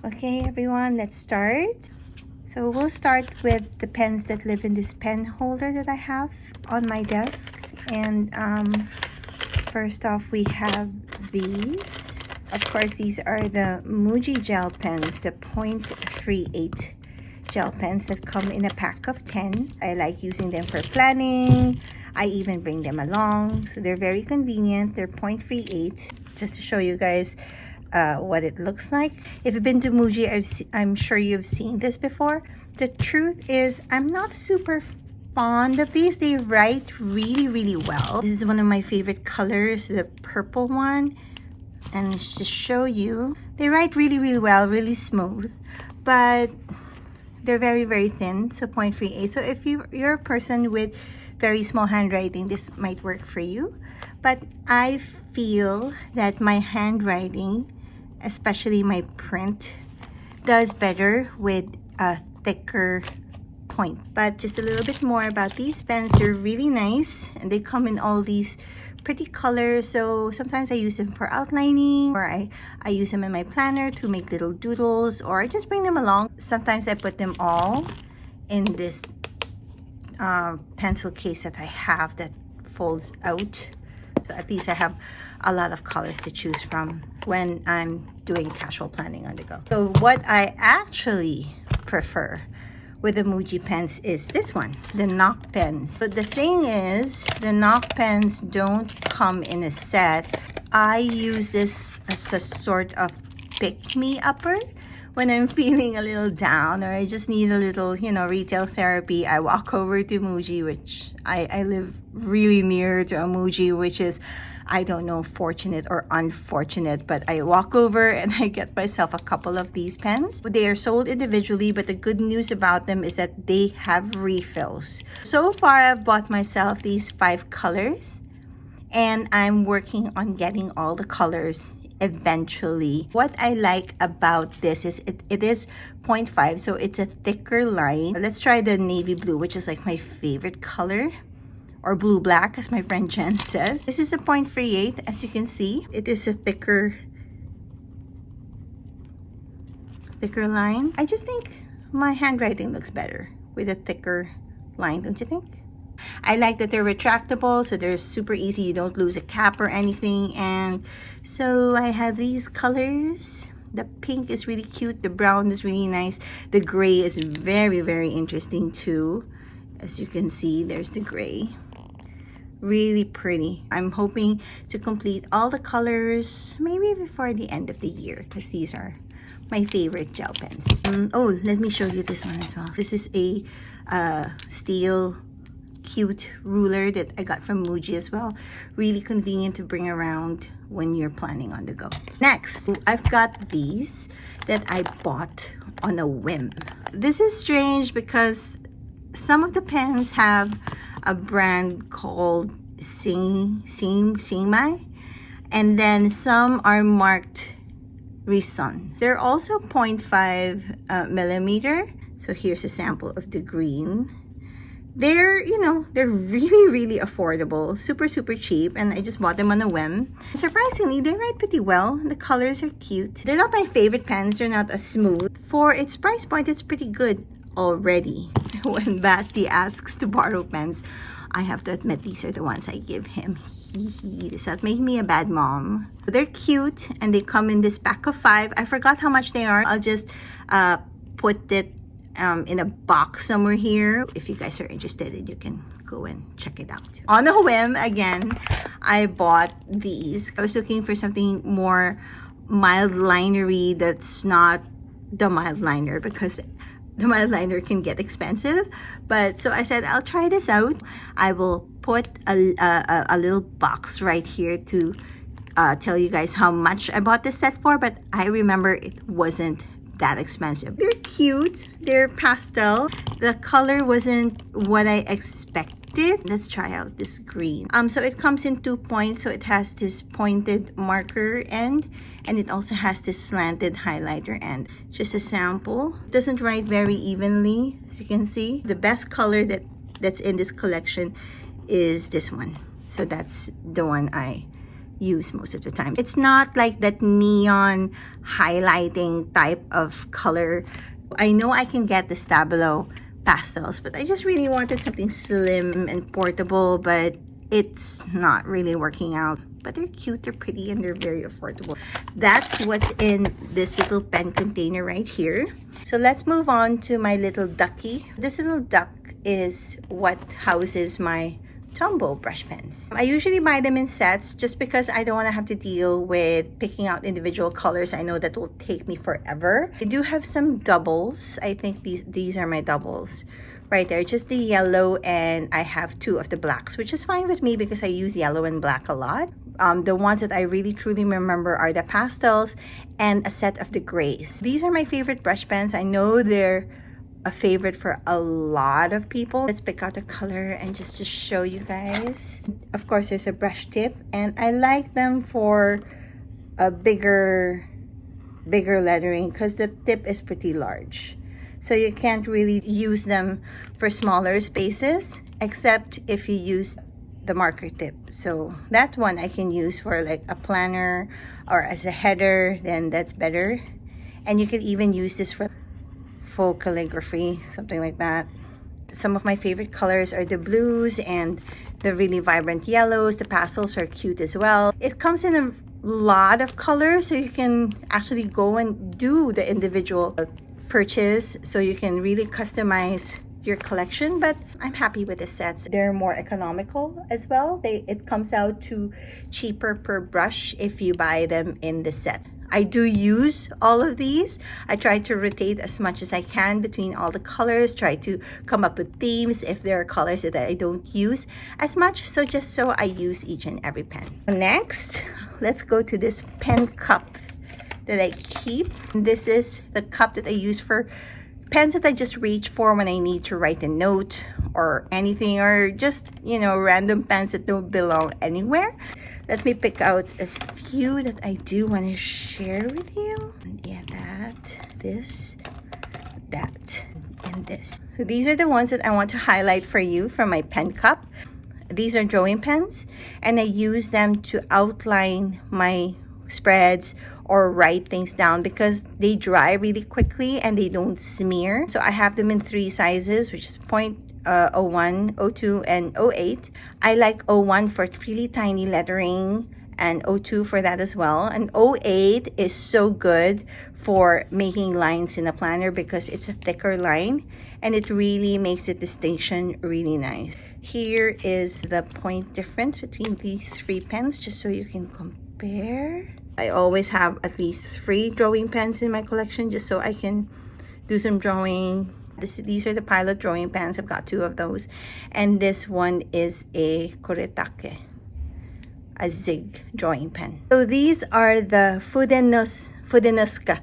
Okay, everyone, let's start. So we'll start with the pens that live in this pen holder that I have on my desk. And first off, we have these. Of course, these are the Muji gel pens, the 0.38 gel pens that come in a pack of 10. I like using them for planning. I even bring them along. So they're very convenient. They're 0.38. Just to show you guys what it looks like. If you've been to Muji, I'm sure you've seen this before. The truth is, I'm not super fond of these. They write really well. This is one of my favorite colors, the purple one. And to show you, they write really well, really smooth, but they're very thin, so 0.38. So if you're a person with very small handwriting, this might work for you. But I feel that my handwriting, especially my print, does better with a thicker point. But just a little bit more about these pens. They're really nice, and they come in all these pretty colors. So sometimes I use them for outlining, or I use them in my planner to make little doodles, or I just bring them along. Sometimes I put them all in this pencil case that I have that folds out. So at least I have a lot of colors to choose from when I'm doing casual planning on the go. So what I actually prefer with the Muji pens is this one, the Nock pens. But the thing is, the Nock pens don't come in a set. I use this as a sort of pick-me-upper when I'm feeling a little down, or I just need a little, retail therapy. I walk over to Muji, which I live really near to a Muji, which is, I don't know, fortunate or unfortunate, but I walk over and I get myself a couple of these pens. They are sold individually, but the good news about them is that they have refills. So far, I've bought myself these 5 colors, and I'm working on getting all the colors eventually. What I like about this is it is 0.5, so it's a thicker line. Let's try the navy blue, which is like my favorite color, or blue black, as my friend Jen says. This is a 0.38, as you can see. It is a thicker line. I just think my handwriting looks better with a thicker line, don't you think? I like that they're retractable, so they're super easy. You don't lose a cap or anything. And so I have these colors. The pink is really cute. The brown is really nice. The gray is very interesting too. As you can see, there's the gray. Really pretty. I'm hoping to complete all the colors maybe before the end of the year, because these are my favorite gel pens. Oh, let me show you this one as well. This is a steel cute ruler that I got from Muji as well. Really convenient to bring around when you're planning on the go. Next, I've got these that I bought on a whim. This is strange because some of the pens have a brand called Singmai, and then some are marked Rison. They're also 0.5 millimeter. So here's a sample of the green. They're, they're really affordable, super cheap, and I just bought them on a whim. Surprisingly, they write pretty well. The colors are cute. They're not my favorite pens. They're not as smooth. For its price point, it's pretty good already. When Basti asks to borrow pens, I have to admit these are the ones I give him. Does that make me a bad mom? They're cute, and they come in this pack of 5. I forgot how much they are. I'll just put it in a box somewhere here. If you guys are interested, you can go and check it out. On a whim, again, I bought these. I was looking for something more mild linery that's not the mild liner, because the mild liner can get expensive. But so I said, I'll try this out. I will put a little box right here to tell you guys how much I bought this set for, but I remember it wasn't that expensive. They're cute. They're pastel. The color wasn't what I expected. Let's try out this green. So it comes in 2 points. So it has this pointed marker end, and it also has this slanted highlighter end. Just a sample. It doesn't write very evenly, as you can see. The best color that's in this collection is this one. So that's the one I use most of the time. It's not like that neon highlighting type of color. I know I can get the Stabilo pastels, but I just really wanted something slim and portable, but it's not really working out. But they're cute, they're pretty, and they're very affordable. That's what's in this little pen container right here. So let's move on to my little ducky. This little duck is what houses my Tombow brush pens. I usually buy them in sets just because I don't want to have to deal with picking out individual colors. I know that will take me forever. I do have some doubles. I think these are my doubles right there, just the yellow, and I have 2 of the blacks, which is fine with me because I use yellow and black a lot. The ones that I really truly remember are the pastels and a set of the grays. These are my favorite brush pens. I know they're a favorite for a lot of people. Let's pick out a color and just to show you guys. Of course, there's a brush tip, and I like them for a bigger lettering because the tip is pretty large. So you can't really use them for smaller spaces except if you use the marker tip. So that one I can use for like a planner or as a header, then that's better. And you could even use this for full calligraphy, something like that. Some of my favorite colors are the blues and the really vibrant yellows. The pastels are cute as well. It comes in a lot of colors, so you can actually go and do the individual purchase, so you can really customize your collection. But I'm happy with the sets. They're more economical as well. It comes out to cheaper per brush if you buy them in the set. I do use all of these. I try to rotate as much as I can between all the colors, try to come up with themes if there are colors that I don't use as much, so just so I use each and every pen. Next, let's go to this pen cup that I keep. This is the cup that I use for pens that I just reach for when I need to write a note or anything, or just, you know, random pens that don't belong anywhere. Let me pick out a few that I do want to share with you. Yeah, this, that, and this. So these are the ones that I want to highlight for you from my pen cup. These are drawing pens, and I use them to outline my spreads or write things down because they dry really quickly and they don't smear. So I have them in 3 sizes, which is 0.01, 02, and 08. I like 01 for really tiny lettering and 02 for that as well. And 08 is so good for making lines in a planner because it's a thicker line and it really makes the distinction really nice. Here is the point difference between these 3 pens, just so you can compare. I always have at least 3 drawing pens in my collection just so I can do some drawing. These are the Pilot drawing pens. I've got 2 of those. And this one is a Kuretake, a Zig drawing pen. So these are the Fudenuska.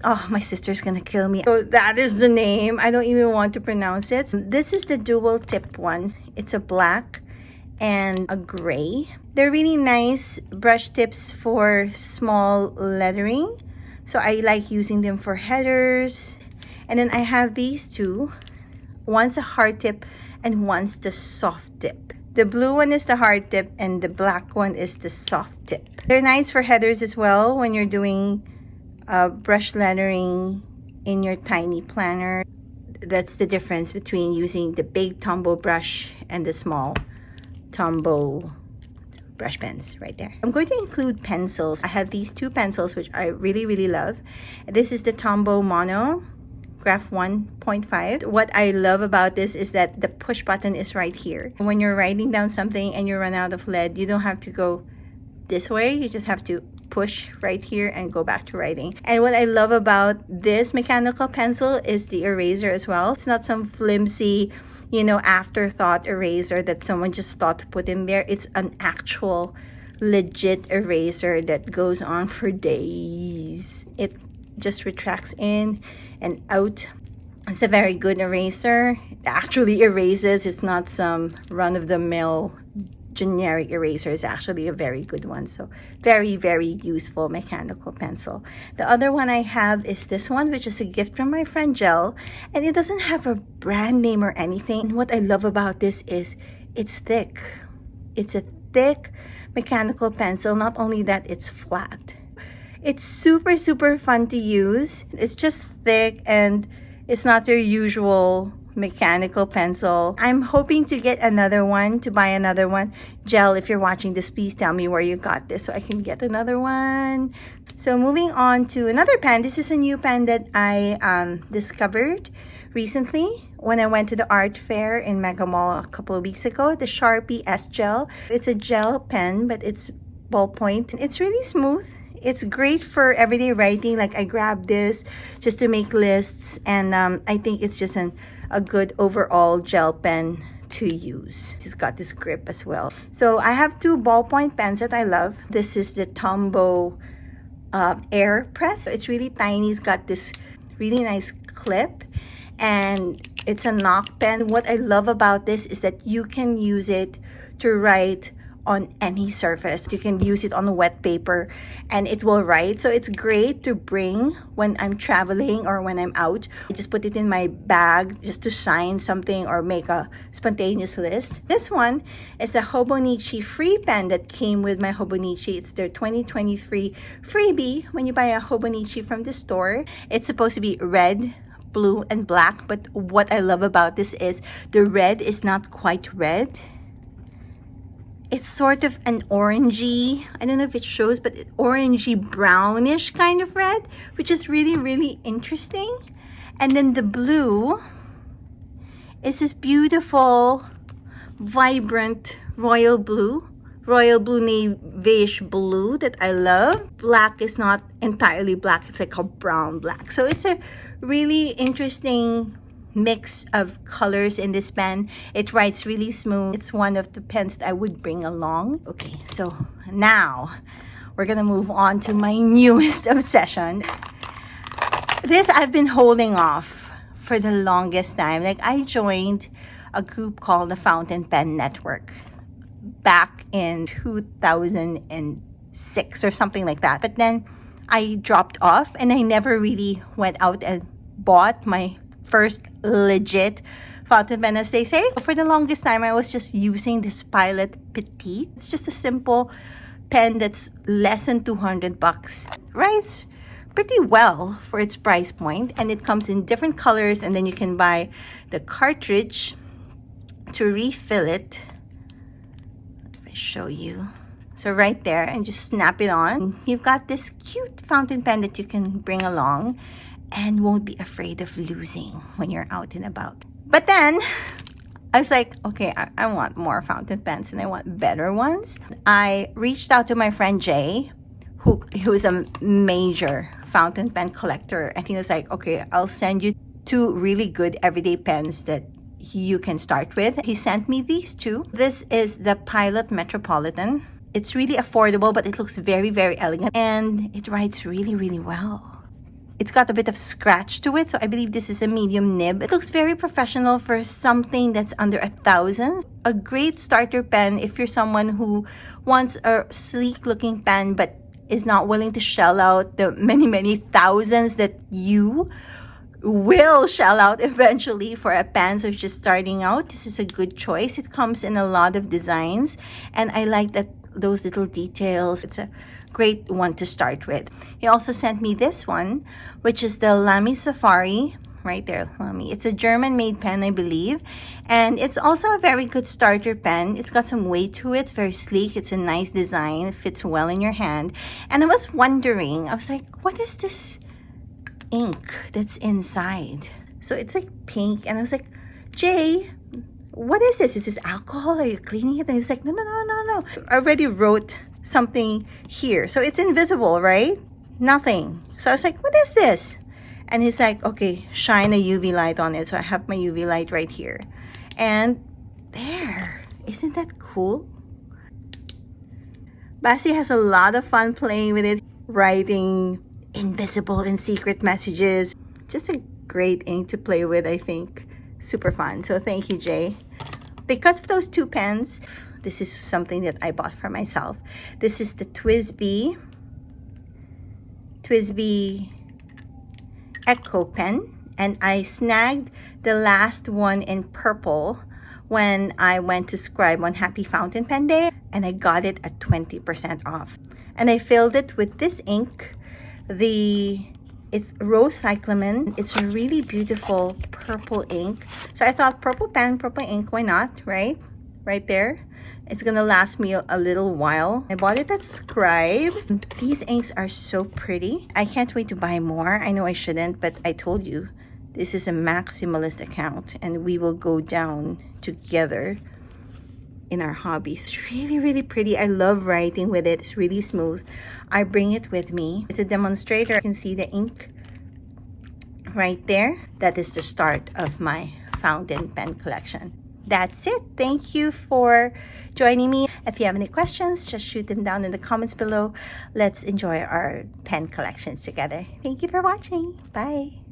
Oh, my sister's gonna kill me. So that is the name. I don't even want to pronounce it. This is the dual tip one. It's a black and a gray. They're really nice brush tips for small lettering. So I like using them for headers. And then I have these 2. One's a hard tip and one's the soft tip. The blue one is the hard tip and the black one is the soft tip. They're nice for headers as well when you're doing brush lettering in your tiny planner. That's the difference between using the big Tombow brush and the small Tombow brush pens right there. I'm going to include pencils. I have these 2 pencils which I really love. This is the Tombow Mono Graph 1.5. What I love about this is that the push button is right here. When you're writing down something and you run out of lead, you don't have to go this way. You just have to push right here and go back to writing. And what I love about this mechanical pencil is the eraser as well. It's not some flimsy, you know, afterthought eraser that someone just thought to put in there. It's an actual legit eraser that goes on for days. It just retracts in and out. It's a very good eraser. It actually erases. It's not some run-of-the-mill generic eraser. Is actually a very good one. So very useful mechanical pencil. The other one I have is this one, which is a gift from my friend Jel, and it doesn't have a brand name or anything. And what I love about this is it's thick. It's a thick mechanical pencil. Not only that, it's flat. It's super, super fun to use. It's just thick and it's not your usual mechanical pencil. I'm hoping to get another one, to buy another one. Gel, if you're watching this, please tell me where you got this so I can get another one. So moving on to another pen. This is a new pen that I discovered recently when I went to the art fair in Mega Mall a couple of weeks ago. The Sharpie S Gel. It's a gel pen, but it's ballpoint. It's really smooth. It's great for everyday writing. Like, I grabbed this just to make lists, and I think it's just a good overall gel pen to use. It's got this grip as well. So I have two ballpoint pens that I love. This is the Tombow Air Press. It's really tiny. It's got this really nice clip, and it's a knock pen. What I love about this is that you can use it to write on any surface. You can use it on a wet paper and it will write. So it's great to bring when I'm traveling or when I'm out. I just put it in my bag just to sign something or make a spontaneous list. This one is the Hobonichi free pen that came with my Hobonichi. It's their 2023 freebie when you buy a Hobonichi from the store. It's supposed to be red, blue, and black, but what I love about this is the red is not quite red. It's sort of an orangey, I don't know if it shows, but orangey brownish kind of red, which is really, really interesting. And then the blue is this beautiful, vibrant royal blue navyish blue that I love. Black is not entirely black, it's like a brown black. So it's a really interesting mix of colors in this pen. It writes really smooth. It's one of the pens that I would bring along. Okay, so now we're gonna move on to my newest obsession. This I've been holding off for the longest time. Like, I joined a group called the Fountain Pen Network back in 2006 or something like that. But then I dropped off and I never really went out and bought my first legit fountain pen, as they say. For the longest time, I was just using this Pilot Petite. It's just a simple pen that's less than 200 bucks. Writes pretty well for its price point, and it comes in different colors, and then you can buy the cartridge to refill it. Let me show you. So right there, and just snap it on. You've got this cute fountain pen that you can bring along and won't be afraid of losing when you're out and about. But then I was like, okay, I want more fountain pens and I want better ones. I reached out to my friend Jay, who's a major fountain pen collector, and he was like, okay, I'll send you two really good everyday pens that you can start with. He sent me these two. This is the Pilot Metropolitan. It's really affordable, but it looks very, very elegant, and it writes really, really well. It's got a bit of scratch to it, so I believe this is a medium nib. It looks very professional for something that's under $1,000. A great starter pen if you're someone who wants a sleek looking pen but is not willing to shell out the many, many thousands that you will shell out eventually for a pen. So if you're just starting out, this is a good choice. It comes in a lot of designs, and I like that those little details. It's a great one to start with. He also sent me this one, which is the Lamy Safari. Right there, Lamy. It's a German-made pen, I believe, and it's also a very good starter pen. It's got some weight to it. It's very sleek. It's a nice design. It fits well in your hand. And I was wondering, I was like, what is this ink that's inside? So it's like pink, and I was like, Jay, what is this? Is this alcohol? Are you cleaning it? And he was like, no. I already wrote something here, so it's invisible, right? Nothing. So I was like, what is this? And he's like, okay, shine a UV light on it. So I have my UV light right here, and there. Isn't that cool? Basi has a lot of fun playing with it, writing invisible and secret messages. Just a great ink to play with, I think. Super fun. So thank you, Jay. Because of those two pens, this is something that I bought for myself. This is the TWSBI Echo pen, and I snagged the last one in purple when I went to Scribe on Happy Fountain Pen Day. and I got it at 20% off. And I filled it with this ink. It's Rose Cyclamen. It's a really beautiful purple ink. So I thought purple pen, purple ink, why not, right? Right there. It's gonna last me a little while. I bought it at Scribe. These inks are so pretty. I can't wait to buy more. I know I shouldn't, but I told you, this is a maximalist account and we will go down together in our hobbies. It's really, really pretty. I love writing with it. It's really smooth. I bring it with me. It's a demonstrator. You can see the ink right there. That is the start of my fountain pen collection. That's it. Thank you for joining me. If you have any questions, just shoot them down in the comments below. Let's enjoy our pen collections together. Thank you for watching. Bye.